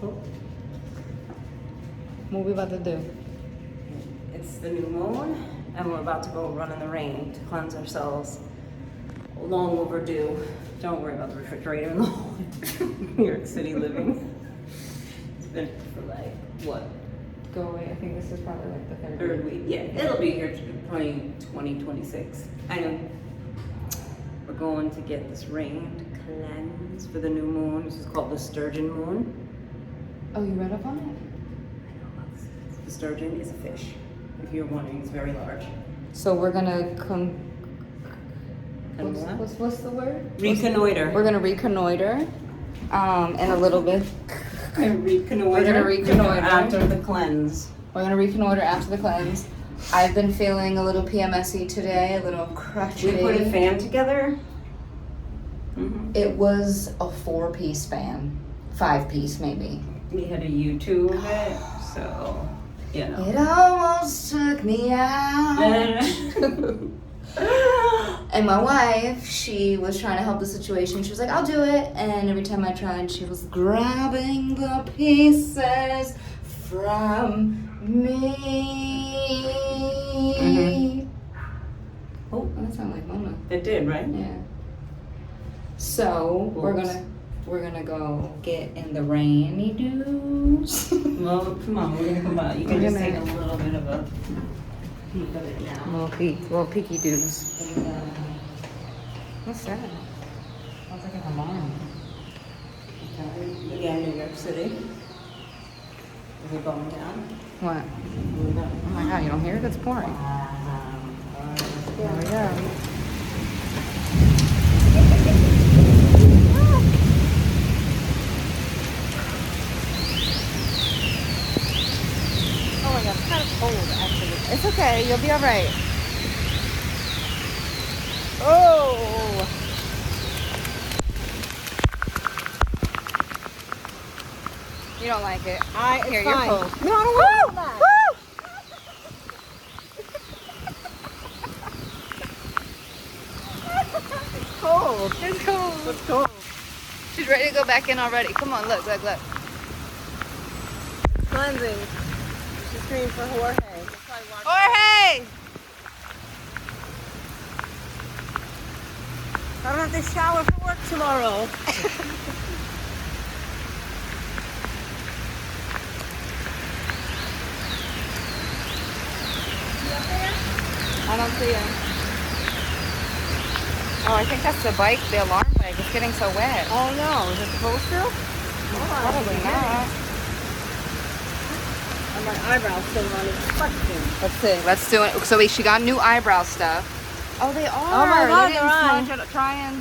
What we about to do? It's the new moon, and we're about to go run in the rain to cleanse ourselves. Long overdue. Don't worry about the refrigerator in the whole New York City living. It's been for like, what? Go away. I think this is probably like the Third week. Yeah, it'll be here probably 2026. I know. We're going to get this rain to cleanse for the new moon. This is called the sturgeon moon. Oh, you read up on it? I know. The sturgeon is a fish. If you're wondering, it's very large. So we're gonna And what? what's the word? Reconnoiter. We're gonna reconnoiter. In a little bit. Reconnoiter. We're gonna reconnoiter. After the cleanse. We're gonna reconnoiter after the cleanse. I've been feeling a little PMSy today, a little crutchy. We put a fan together. Mm-hmm. It was a 4-piece fan, 5-piece maybe. We had a YouTube it, so you know. It almost took me out. And my wife, she was trying to help the situation. She was like, I'll do it. And every time I tried, she was grabbing the pieces from me. Mm-hmm. Oh, that sounded like Mona. It did, right? Yeah. So we're gonna go get in the rainy dews. Well, come on, we're gonna come out. You can just take a little bit of a peek of it now. Little peeky dews. What's that? Sounds like an alarm. Yeah, New York City. Is it going down? What? Oh my god, you don't hear it? It's pouring. There we go. Oh my god, it's kind of cold actually. It's okay, you'll be alright. Oh! You don't like it. Here, you're fine. cold. No, I don't want that. It's cold. It's cold. It's cold. She's ready to go back in already. Come on, look. Cleansing. She's screaming for Jorge. Jorge! I don't have to shower for work tomorrow. I don't see him. Oh, I think that's the bike, the alarm bike. It's getting so wet. Oh no, is it supposed to? Probably not. And my eyebrows still running. Let's see. Let's do it. So she got new eyebrow stuff. Oh, they are. Oh my God, You they're didn't on.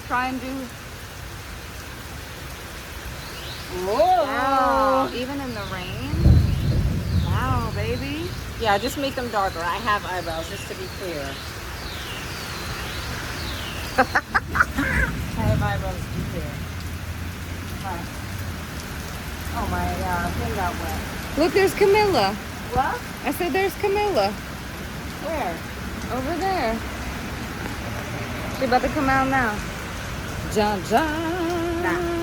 Try and do. Whoa. Wow. Even in the rain. Wow, baby. Yeah, just make them darker. I have eyebrows, just to be clear. I have eyebrows to be clear. Hi. Oh my thing got wet. Look, there's Camilla. What? I said there's Camilla. Where? Over there. She about to come out now. John. Nah.